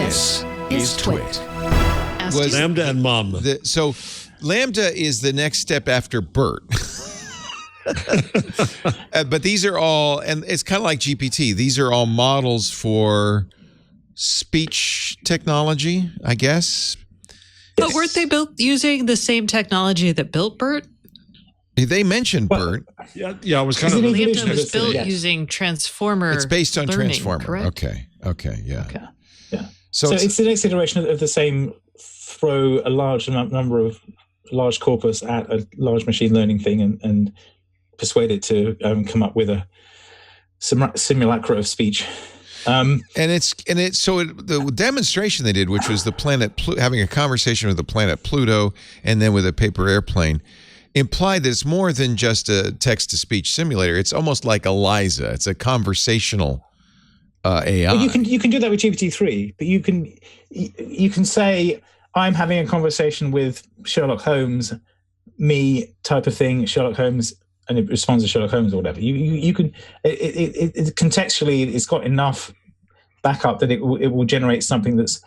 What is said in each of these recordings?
This is TWiT. Was LaMDA and Mom. So LaMDA is the next step after BERT. But these are all, and it's kind of like GPT. These are all models for speech technology, I guess. But weren't they built using the same technology that built BERT? They mentioned BERT. Yeah, it was kind of LaMDA was built using transformer. It's based on learning, transformer. Correct? Okay, yeah. Okay. Yeah. So it's the next iteration of the same. Throw a large number of large corpus at a large machine learning thing and persuade it to come up with a simulacra of speech. So the demonstration they did, which was the planet having a conversation with the planet Pluto and then with a paper airplane, implied that it's more than just a text-to-speech simulator. It's almost like ELIZA. It's a conversational AI. Well, you can do that with GPT-3, but you can say, I'm having a conversation with Sherlock Holmes, me type of thing, Sherlock Holmes, and it responds to Sherlock Holmes or whatever. You can it contextually, it's got enough backup that it will generate something that's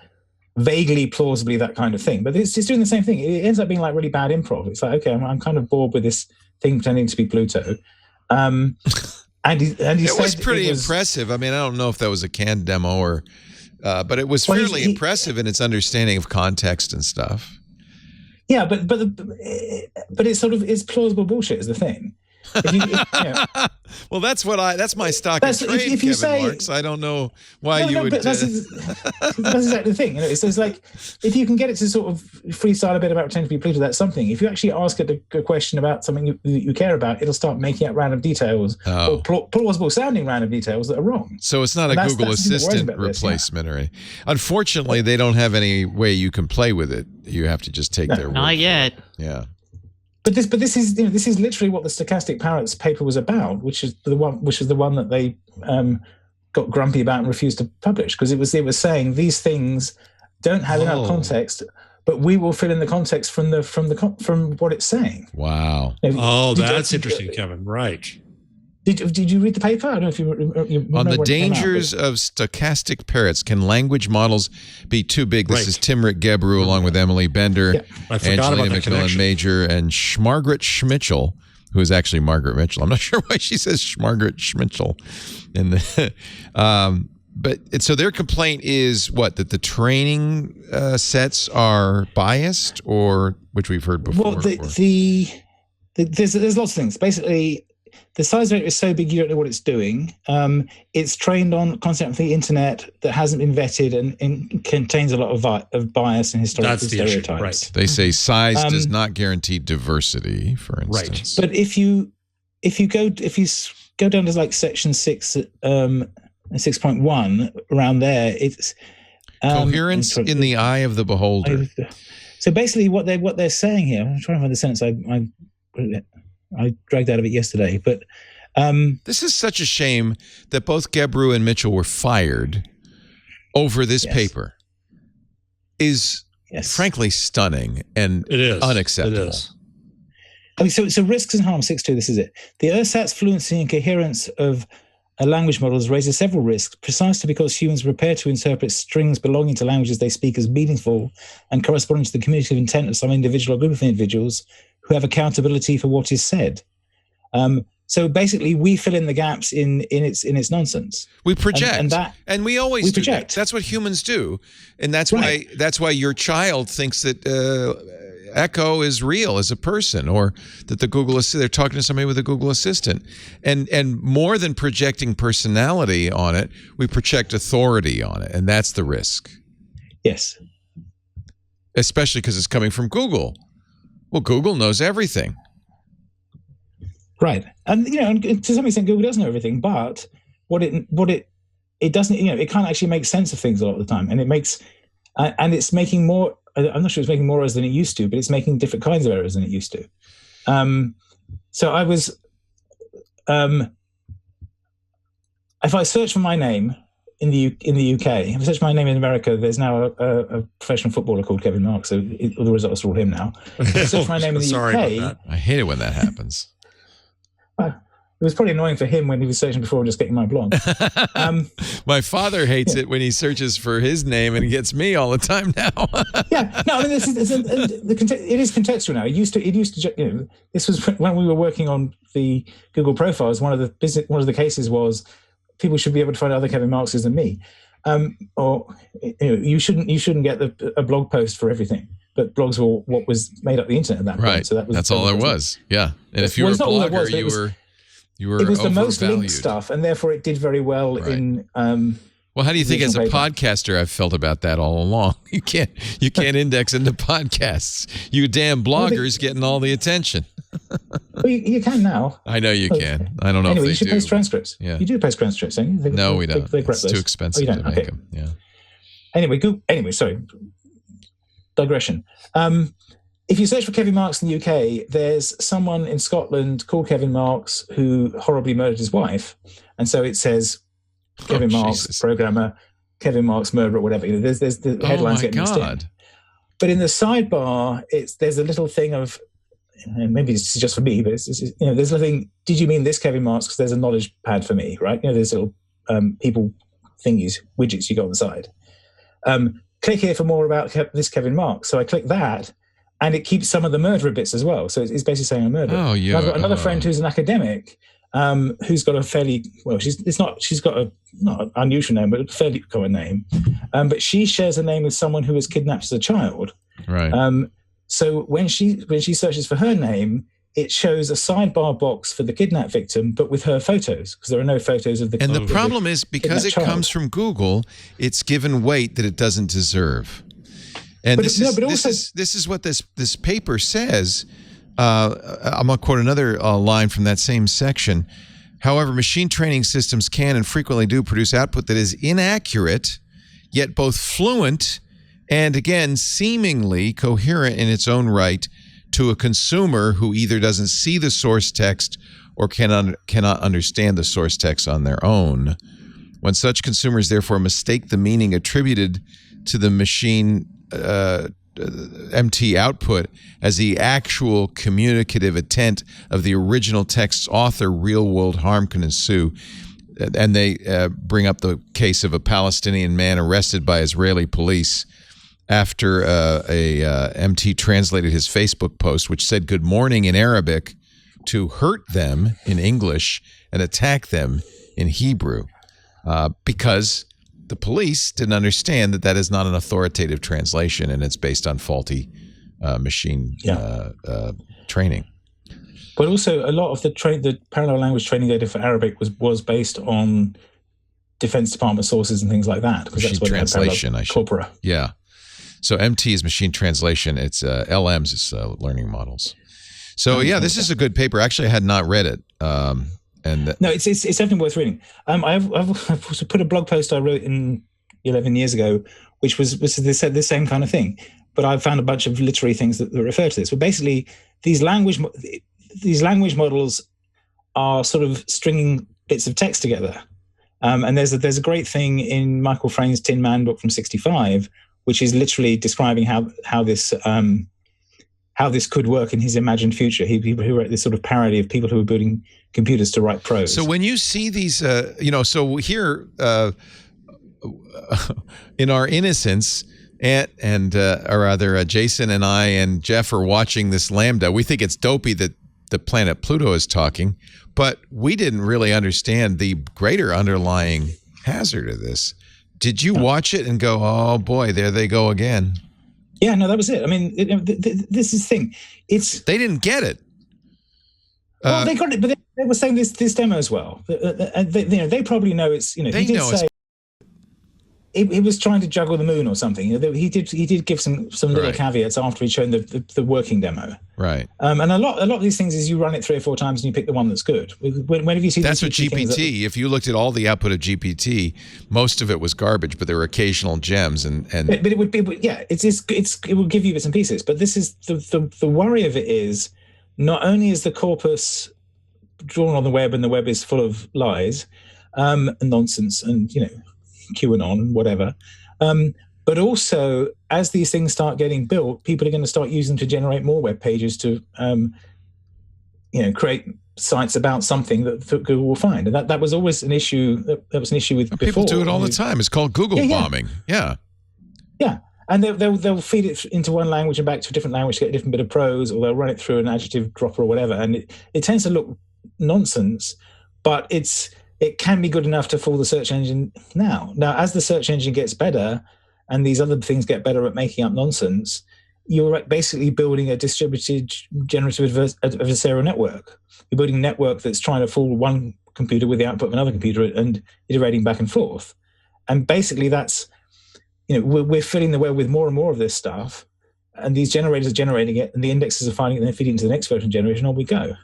vaguely plausibly that kind of thing. But it's doing the same thing. It ends up being like really bad improv. It's like, okay, I'm kind of bored with this thing pretending to be Pluto. And it was pretty impressive. I mean, I don't know if that was a canned demo or, but it was fairly impressive in its understanding of context and stuff. Yeah, but it's sort of it's plausible bullshit is the thing. Well, that's my stock in trade, if you Kevin say, Marks. I don't know why you would. But that's exactly the thing. It's like if you can get it to sort of freestyle a bit about pretending to be Pluto, that's something. If you actually ask it a question about something you care about, it'll start making up random details or plausible sounding random details that are wrong. So it's not a Google Assistant replacement or anything. Unfortunately, they don't have any way you can play with it. You have to just take their word. Not yet. Yeah. But this is literally what the Stochastic Parrots paper was about, which is the one that they got grumpy about and refused to publish because it was saying these things don't have enough context, but we will fill in the context from what it's saying. Wow. That's interesting, Kevin. Right. Did you read the paper? I don't know if you on the dangers of stochastic parrots. Can language models be too big? This is Timrit Gebru along with Emily Bender, Angelina McMillan-Major, and Margaret Schmitchell, who is actually Margaret Mitchell. I'm not sure why she says Margaret Schmitchell. So their complaint is what? That the training sets are biased, or which we've heard before. Well, there's lots of things. Basically, the size rate is so big you don't know what it's doing. It's trained on content from the internet that hasn't been vetted and contains a lot of bias and historical stereotypes. Right. They say size does not guarantee diversity, for instance. Right. But if you go down to like section 6, 6.1 around there, it's coherence in the eye of the beholder. So basically, what they're saying here, I'm trying to find the sentence I dragged out of it yesterday, but this is such a shame that both Gebru and Mitchell were fired over this paper. Is frankly stunning and unacceptable. It is. I mean, so risks and harms 6.2. This is it. The ersatz fluency and coherence of language models raises several risks, precisely because humans are prepared to interpret strings belonging to languages they speak as meaningful and corresponding to the communicative intent of some individual or group of individuals who have accountability for what is said. So basically, we fill in the gaps in its nonsense. We project, and we always project. That's what humans do, and that's why your child thinks that Echo is real as a person, or that they're talking to somebody with a Google Assistant, and more than projecting personality on it, we project authority on it, and that's the risk. Yes, especially because it's coming from Google. Well, Google knows everything. Right. And, and to some extent, Google does know everything, but what it doesn't, it can't actually make sense of things a lot of the time. And it's making more, I'm not sure it's making more errors than it used to, but it's making different kinds of errors than it used to. So I was, if I search for my name in the UK, if I search my name in America, there's now a professional footballer called Kevin Marks, so the results are all him now. If I search my name in the UK, I hate it when that happens. It was probably annoying for him when he was searching before just getting my blog. My father hates it when he searches for his name and gets me all the time now. Yeah, no, I mean, it is contextual now. It used to, this was when we were working on the Google profiles. One of the cases was people should be able to find other Kevin Markses than me, or you shouldn't get a blog post for everything. But blogs were what was made up the internet at that point. Right. So that's all there was. Yeah, and if you were a blogger, you were it was the most overvalued. linked stuff, and therefore it did very well in. Well, how do you think, as a podcaster, I've felt about that all along? You can't index into podcasts. You damn bloggers getting all the attention. Well, you can now. I know you can. I don't know anyway, if they you should do. post transcripts. Yeah. You do post transcripts, don't you? No, we don't. It's too expensive to make them. Yeah. Anyway, sorry. Digression. If you search for Kevin Marks in the UK, there's someone in Scotland called Kevin Marks who horribly murdered his wife, and so it says Kevin Marks, programmer, Kevin Marks, murderer, whatever. There's the headlines getting mixed in. But in the sidebar, there's a little thing of, maybe it's just for me, but there's a little thing. Did you mean this Kevin Marks? Because there's a knowledge pad for me, right? There's little people thingies, widgets you got on the side. Click here for more about this Kevin Marks. So I click that, and it keeps some of the murderer bits as well. So it's basically saying I'm a murderer. Oh, yeah. I've got another friend who's an academic, who's got a fairly she's got a not an unusual name, but a fairly common name. But she shares a name with someone who was kidnapped as a child. Right. So when she searches for her name, it shows a sidebar box for the kidnap victim, but with her photos, because there are no photos of the. And the problem is, because it comes from Google, it's given weight that it doesn't deserve. And this is what this paper says. I'm going to quote another line from that same section. However, machine training systems can and frequently do produce output that is inaccurate, yet both fluent and, again, seemingly coherent in its own right to a consumer who either doesn't see the source text or cannot understand the source text on their own. When such consumers, therefore, mistake the meaning attributed to the machine MT output as the actual communicative intent of the original text's author, real-world harm can ensue. And they bring up the case of a Palestinian man arrested by Israeli police after a MT translated his Facebook post, which said good morning in Arabic, to hurt them in English and attack them in Hebrew, because the police didn't understand that is not an authoritative translation, and it's based on faulty machine training. But also, a lot of the parallel language training data for Arabic was based on Defense Department sources and things like that, because that's what translation. Corpora. Yeah. So MT is machine translation. It's LMs is learning models. So yeah, this is a good paper. Actually, I had not read it. No, it's definitely worth reading. I've put a blog post I wrote 11 years ago, which was the same kind of thing. But I found a bunch of literary things that refer to this. But basically, these language models are sort of stringing bits of text together. And there's a great thing in Michael Frayn's Tin Man book from '65, which is literally describing how this could work in his imagined future. He wrote this sort of parody of people who were building computers to write prose. So when you see these, so here in our innocence, Jason and I and Jeff are watching this LaMDA. We think it's dopey that the planet Pluto is talking, but we didn't really understand the greater underlying hazard of this. Did you watch it and go, oh boy, there they go again? Yeah, no, that was it. I mean, this is the thing. They didn't get it. Well, they got it, but they were saying this demo as well. They probably know it's. They know it's. He was trying to juggle the moon or something. He did give some little caveats after he'd shown the working demo. Right. And a lot of these things is you run it 3 or 4 times and you pick the one that's good. Whenever you see that's what GPT. If you looked at all the output of GPT, most of it was garbage, but there were occasional gems But it would be it will give you bits and pieces. But this is the worry of it is not only is the corpus drawn on the web and the web is full of lies and nonsense and QAnon and whatever. But also, as these things start getting built, people are going to start using them to generate more web pages to create sites about something that Google will find, and that was always an issue. That was an issue with People before. do it all the time. It's called Google bombing. Yeah. And they'll feed it into one language and back to a different language to get a different bit of prose, or they'll run it through an adjective dropper or whatever, and it tends to look nonsense, but it can be good enough to fool the search engine now. Now, as the search engine gets better and these other things get better at making up nonsense, you're basically building a distributed generative adversarial network. You're building a network that's trying to fool one computer with the output of another computer and iterating back and forth. And basically that's, we're filling the web with more and more of this stuff, and these generators are generating it, and the indexes are finding it and then feeding it into the next version generation, on we go.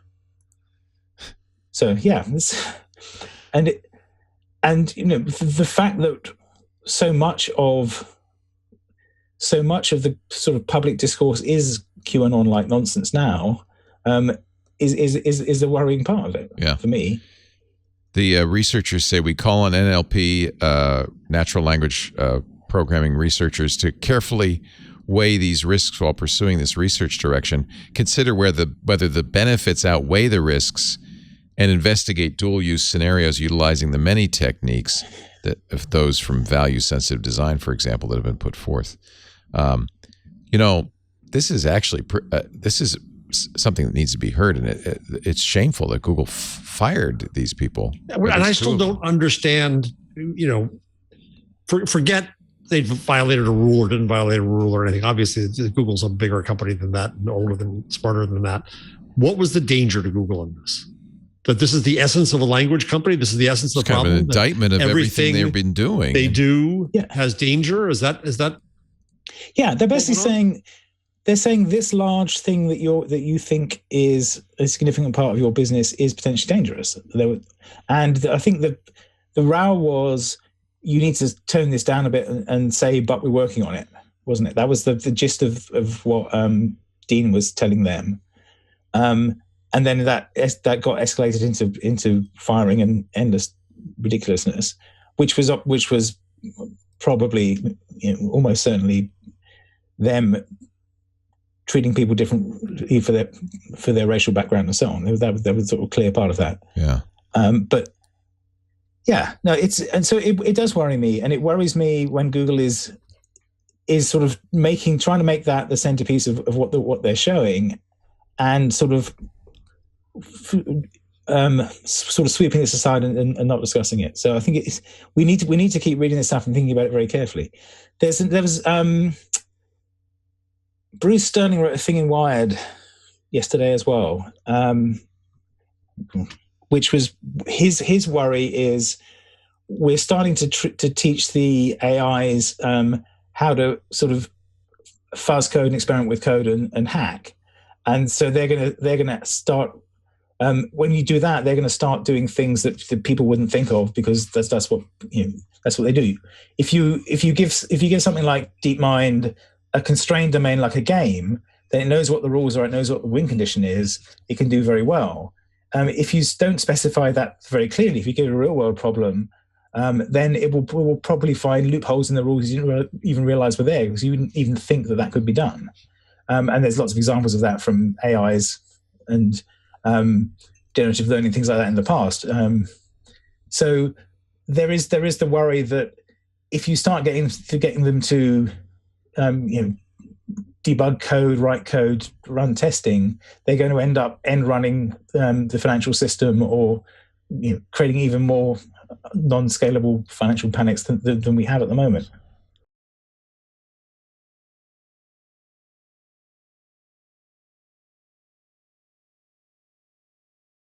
So yeah, the fact that so much of the sort of public discourse is QAnon-like nonsense now, is a worrying part of it for me. The researchers say we call on NLP, natural language programming researchers, to carefully weigh these risks while pursuing this research direction, consider whether the benefits outweigh the risks, and investigate dual-use scenarios utilizing the many techniques of those from value-sensitive design, for example, that have been put forth. This is actually this is something that needs to be heard, and it's shameful that Google fired these people. And I still don't understand. Forget they violated a rule or didn't violate a rule or anything. Obviously, Google's a bigger company than that, and older than, smarter than that. What was the danger to Google in this? That this is the essence of a language company. This is the essence of the problem. Kind of an indictment of everything they've been doing. They do has danger. Is that? Yeah, they're basically saying this large thing that you think is a significant part of your business is potentially dangerous. And I think the row was, you need to tone this down a bit and say, but we're working on it, wasn't it? That was the gist of what Dean was telling them. And then that got escalated into firing and endless ridiculousness, which was probably almost certainly them treating people differently for their racial background and so on. That was sort of a clear part of that. Yeah. But yeah, no, so it does worry me, and it worries me when Google is sort of trying to make that the centerpiece of what they're showing, and sort of sweeping this aside and not discussing it. So I think we need to keep reading this stuff and thinking about it very carefully. There was Bruce Sterling wrote a thing in Wired yesterday as well, which was his worry is we're starting to teach the AIs how to sort of fuzz code and experiment with code and hack, and so they're gonna start. When you do that, they're going to start doing things that people wouldn't think of, because that's what they do. If you give something like DeepMind a constrained domain like a game, then it knows what the rules are, it knows what the win condition is, it can do very well. If you don't specify that very clearly, if you give it a real world problem, then it will probably find loopholes in the rules you didn't even realize were there, because you wouldn't even think that could be done. And there's lots of examples of that from AIs and generative learning, things like that in the past. So there is the worry that if you start getting them to debug code, write code, run testing, they're going to end running the financial system, or creating even more non-scalable financial panics than we have at the moment.